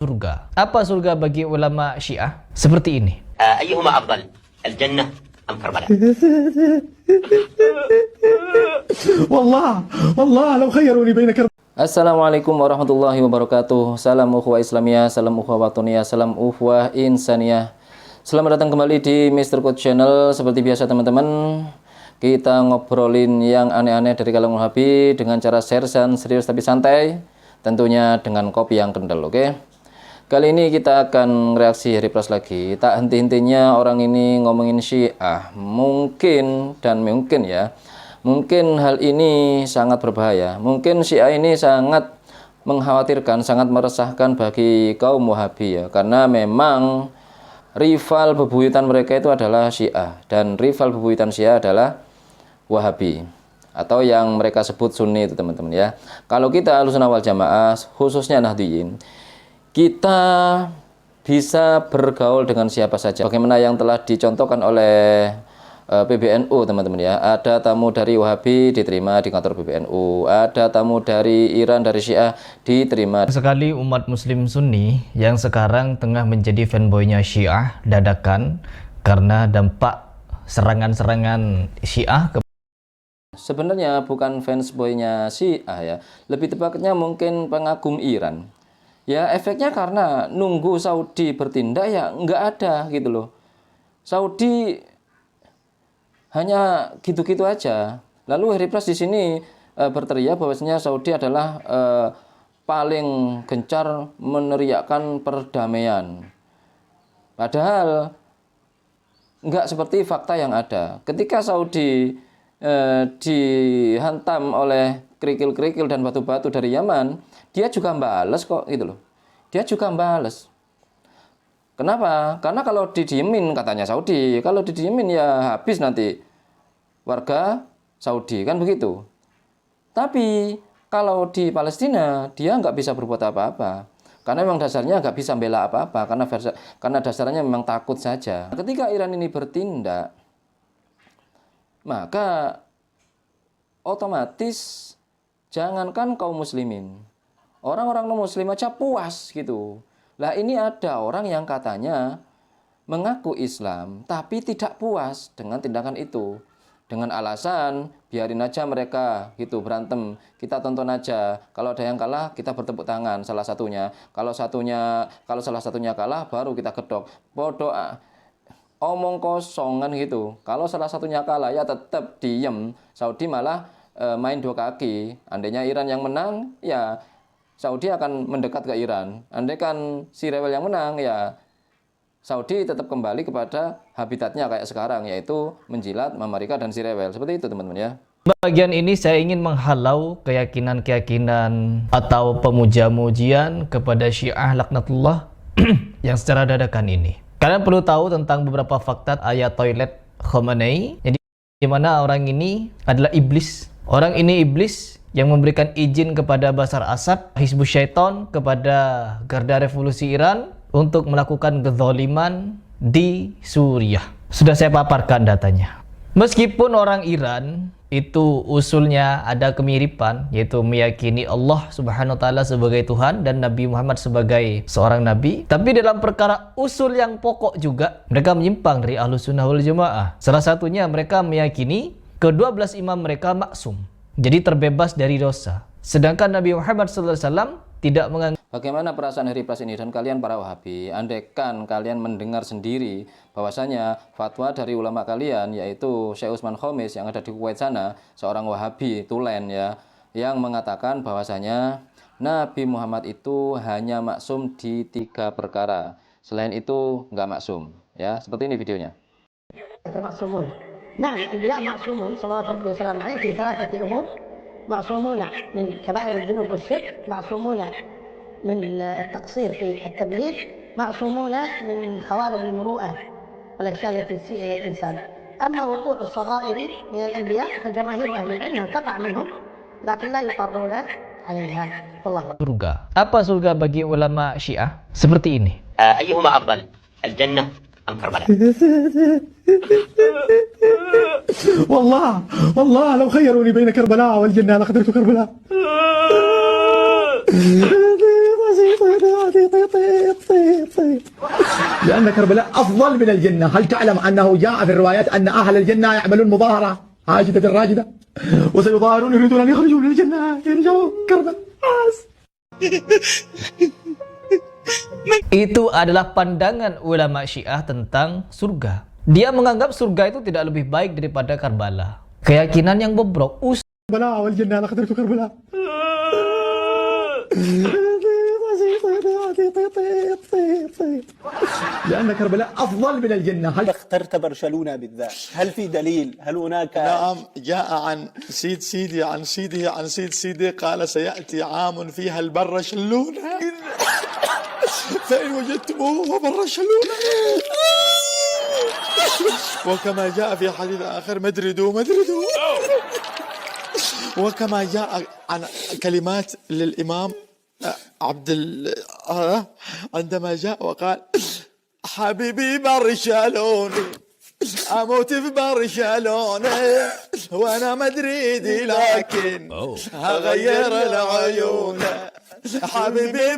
Surga. Apa surga bagi ulama Syiah? Seperti ini. أيهما أفضل الجنة أم كربلاء؟ والله لو خيروني بين كربلاء. Assalamualaikum warahmatullahi wabarakatuh. Salam ukhuwah Islamiyah, salam ukhuwah watoniyah, salam ukhuwah insaniyah. Selamat datang kembali di Mr. Coach Channel. Seperti biasa teman-teman, kita ngobrolin yang aneh-aneh dari kalangan Wahabi dengan cara sersan serius tapi santai, tentunya dengan kopi yang kendal, oke? Kali ini kita akan reaksi Heri Pras lagi. Tak henti-hentinya orang ini ngomongin Syiah. Mungkin ya, mungkin hal ini sangat berbahaya. Mungkin Syiah ini sangat mengkhawatirkan, sangat meresahkan bagi kaum Wahabi ya. Karena memang rival bebuyutan mereka itu adalah Syiah. Dan rival bebuyutan Syiah adalah Wahabi, atau yang mereka sebut Sunni itu teman-teman ya. Kalau kita Ahlussunnah wal Jamaah, khususnya Nahdliyin, kita bisa bergaul dengan siapa saja. Bagaimana yang telah dicontohkan oleh PBNU teman-teman ya. Ada tamu dari Wahabi diterima di kantor PBNU. Ada tamu dari Iran, dari Syiah diterima. Sekali umat muslim Sunni yang sekarang tengah menjadi fanboynya Syiah dadakan karena dampak serangan-serangan Syiah ke Sebenarnya bukan fansboynya Syiah ya. Lebih tepatnya mungkin pengagum Iran. Ya efeknya karena nunggu Saudi bertindak ya nggak ada gitu loh. Saudi hanya gitu-gitu aja. Lalu Heri Pras di sini berteriak bahwasanya Saudi adalah paling gencar meneriakkan perdamaian. Padahal nggak seperti fakta yang ada. Ketika Saudi dihantam oleh kerikil-kerikil dan batu-batu dari Yaman, dia juga balas kok gitu loh. Dia juga balas. Kenapa? Karena kalau didiemin katanya Saudi, kalau didiemin ya habis nanti warga Saudi, kan begitu. Tapi kalau di Palestina dia nggak bisa berbuat apa-apa. Karena memang dasarnya nggak bisa bela apa-apa, karena dasarnya memang takut saja. Ketika Iran ini bertindak, maka otomatis jangankan kaum muslimin, orang-orang non-muslim aja puas gitu. Lah ini ada orang yang katanya mengaku Islam tapi tidak puas dengan tindakan itu. Dengan alasan biarin aja mereka gitu berantem, kita tonton aja. Kalau ada yang kalah kita bertepuk tangan salah satunya. Kalau salah satunya kalah baru kita gedok. Bodoh, omong kosongan gitu. Kalau salah satunya kalah ya tetap diem. Saudi malah main dua kaki. Andainya Iran yang menang, ya Saudi akan mendekat ke Iran. Andaikan si rewel yang menang, ya Saudi tetap kembali kepada habitatnya kayak sekarang, yaitu menjilat Mama Rika dan si rewel. Seperti itu teman-teman ya. bagian ini saya ingin menghalau keyakinan-keyakinan atau pemuja-mujian kepada Syiah laknatullah yang secara dadakan ini. Kalian perlu tahu tentang beberapa fakta ayat toilet Khomeini, di mana orang ini adalah iblis. Orang ini iblis yang memberikan izin kepada Bashar Assad, Hizbus Syaiton, kepada Garda Revolusi Iran untuk melakukan kezaliman di Suriah. Sudah saya paparkan datanya. Meskipun orang Iran itu usulnya ada kemiripan, yaitu meyakini Allah Subhanahu wa taala sebagai Tuhan dan Nabi Muhammad sebagai seorang nabi, tapi dalam perkara usul yang pokok juga mereka menyimpang dari Ahlussunnah wal Jamaah. Salah satunya mereka meyakini ke-12 imam mereka maksum, jadi terbebas dari dosa. Sedangkan Nabi Muhammad SAW tidak menganggap. Bagaimana perasaan Heri Pras ini dan kalian para Wahabi? Andaikan kalian mendengar sendiri bahwasanya fatwa dari ulama kalian, yaitu Syekh Utsman Khamis yang ada di Kuwait sana, seorang Wahabi tulen ya, yang mengatakan bahwasanya Nabi Muhammad itu hanya maksum di 3 perkara. Selain itu nggak maksum ya. Seperti ini videonya. نعم الأنبياء معصومون صلوات ربي وسلامه عليه في 3 أمور. معصومون من كبائر الذنوب والشرك، معصومون من التقصير في التبليغ، معصومون من خوارم المروءة والأشياء التي تسيء إلى الإنسان. أما وقوع الصغائر من الأنبياء فجماهير أهل العلم تقع منهم لكن لا يقرون عليها. والله Surga. Apa surga bagi ulama Syiah? Seperti ini. أيهما أفضل الجنة أم كربلاء؟ والله لو خيروني بين كربلاء والجنة لاخترت كربلاء. لأن كربلاء أفضل من الجنة. هل تعلم أنه جاء في الروايات أن أهل الجنة يعملون مظاهرة عاجدة راجدة وسيظاهرون يريدون أن يخرجوا من الجنة يرجعوا كربلاء. Itu adalah pandangan ulama Syiah tentang surga. Dia menganggap surga itu tidak lebih baik daripada Karbala. Keyakinan yang bobrok. كربلاء والجنة أنا قدرت كربلاء. لأن كربلاء أفضل من الجنة. هل اخترت برشلونة بالذات؟ هل في دليل؟ هل هناك نعم، جاء عن سيد سيدي عن سيده عن سيد سيدي قال سيأتي عام فيها البر شلونة فإن وجدتموه فبرشلونة. وكما جاء في حديث آخر مدردوا. وكما جاء عن كلمات للإمام عندما جاء وقال حبيبي برشلوني أموت في برشلونة وأنا مدريدي لكن هغير العيون حبيبي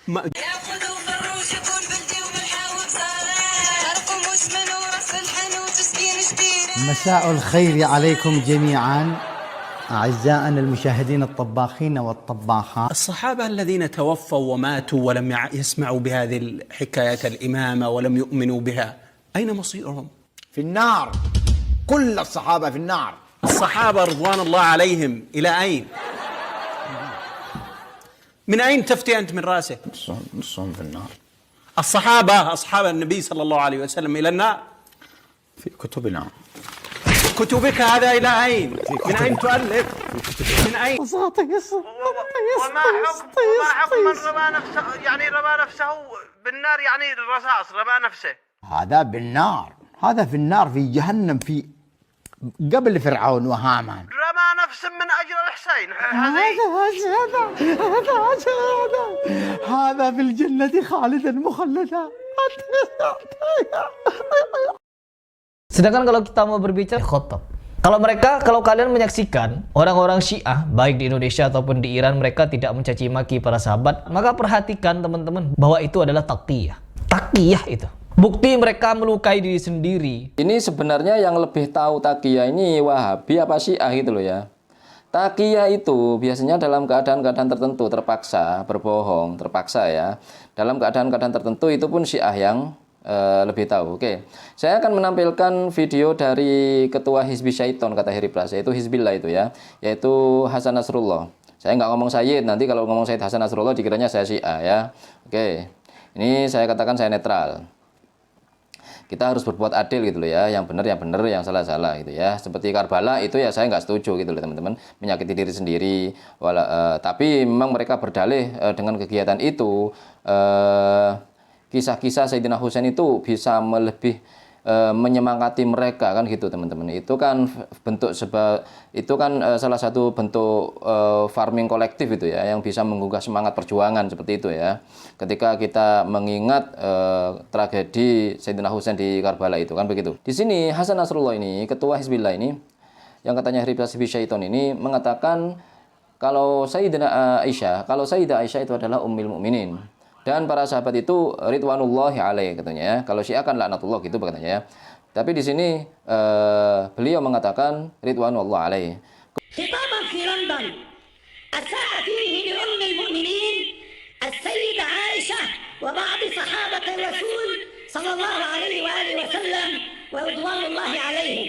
ياخذوا فروش يكون بلدي ومنحاوب صالح ارقم واسمن وراس الحن وتسكين جديد. مساء الخير عليكم جميعا أعزائنا المشاهدين الطباخين والطباخات. الصحابة الذين توفوا وماتوا ولم يسمعوا بهذه الحكاية الإمامة ولم يؤمنوا بها، أين مصيرهم؟ في النار. كل الصحابة في النار. الصحابة رضوان الله عليهم إلى أين؟ من أين تفتي أنت من رأسك؟ نصهم في النار. الصحابة أصحاب النبي صلى الله عليه وسلم إلى النار في كتبنا. كتبك هذا إلى أين؟ من أين تؤلف؟ من أين؟ وما حكم من رمى نفسه يعني رمى نفسه بالنار يعني الرصاص رمى نفسه؟ هذا بالنار. هذا في النار في جهنم في قبل فرعون وهامان. رمى نفسه من أجل الحسين. هذا في الجنة خالدا مخلدا. Sedangkan kalau kita mau berbicara khotob, kalau kalian menyaksikan orang-orang Syiah baik di Indonesia ataupun di Iran, mereka tidak mencaci maki para sahabat, maka perhatikan teman-teman bahwa itu adalah taqiyah. Taqiyah itu bukti mereka melukai diri sendiri. Ini sebenarnya yang lebih tahu taqiyah ini Wahabi apa Syiah gitu loh ya. Taqiyah itu biasanya dalam keadaan-keadaan tertentu terpaksa berbohong, terpaksa ya. Dalam keadaan-keadaan tertentu itu pun Syiah yang lebih tahu. Oke, saya akan menampilkan video dari ketua Hizbi Syaiton kata Heri Pras, yaitu Hizbillah itu ya, yaitu Hasan Nasrullah. Saya nggak ngomong Sayyid, nanti kalau ngomong Sayyid Hasan Nasrullah dikiranya saya Syiah ya. Oke, ini saya katakan saya netral. Kita harus berbuat adil gitu loh ya, yang benar, yang salah gitu ya. Seperti Karbala itu ya saya nggak setuju gitu loh teman-teman, menyakiti diri sendiri. Tapi memang mereka berdalih dengan kegiatan itu. Kisah-kisah Sayyidina Husain itu bisa lebih menyemangati mereka kan gitu teman-teman. Itu kan salah satu bentuk farming kolektif itu ya, yang bisa menggugah semangat perjuangan seperti itu ya. Ketika kita mengingat tragedi Sayyidina Husain di Karbala itu kan begitu. Di sini Hasan Nasrullah ini, ketua Hizbillah ini, yang katanya Hizbi Syaiton ini mengatakan kalau Sayyidah Aisyah itu adalah ummul mukminin. Dan para sahabat itu ridwanullahi alaih katanya ya. Kalau Syiah kan laknatullah gitu katanya ya. Tapi di sini beliau mengatakan ridwanullahi alaih. خطابا في لندن أساء فيه لأم المؤمنين السيدة عائشة وبعض صحابة الرسول صلى الله عليه وآله وسلم ورضوان الله عليهم.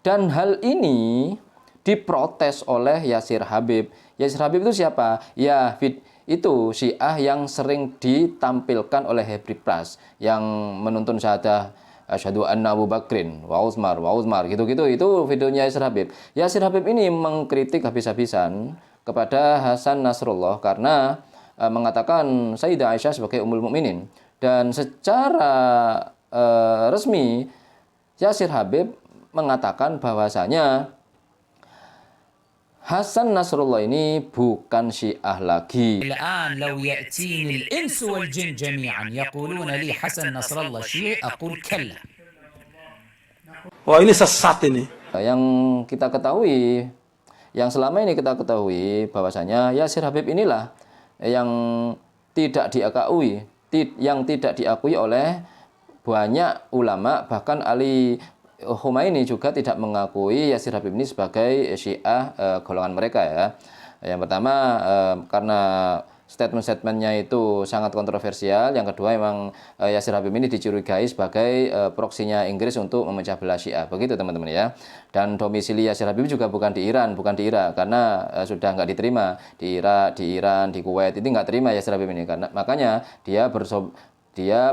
Dan hal ini diprotes oleh Yasir Habib. Yasir Habib itu siapa? Ya, itu Syiah yang sering ditampilkan oleh Heri Pras yang menuntun syahadah asyhadu anna Abu Bakrin wa Utsmar gitu-gitu, itu videonya Yasir Habib. Yasir Habib ini mengkritik habis-habisan kepada Hasan Nasrullah karena mengatakan Sayyidah Aisyah sebagai ummul mukminin, dan secara resmi Yasir Habib mengatakan bahwasanya Hasan Nasrullah ini bukan Syiah lagi. الآن لو يأتيني الإنس والجن جميعا يقولون لي حسن نصر الله شيعي أقول كلا. Wah ini sesat ini. Yang kita ketahui, yang selama ini kita ketahui bahwasanya Yasir Habib inilah yang tidak diakui oleh banyak ulama, bahkan Ali Khomeini juga tidak mengakui Yasir Habib ini sebagai Syiah golongan mereka ya. Yang pertama karena statement-statementnya itu sangat kontroversial. Yang kedua memang Yasir Habib ini dicurigai sebagai proksinya Inggris untuk memecah belah Syiah. Begitu teman-teman ya. Dan domisili Yasir Habib juga bukan di Iran, bukan di Irak, karena sudah nggak diterima di Irak, di Iran, di Kuwait. Itu nggak terima Yasir Habib ini, karena makanya dia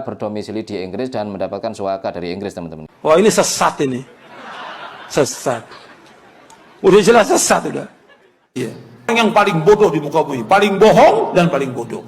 berdomisili di Inggris dan mendapatkan suaka dari Inggris teman-teman. Wah ini sesat ini. Sesat. Udah jelas sesat udah. Iya. Yang paling bodoh di muka bumi. Paling bohong dan paling bodoh.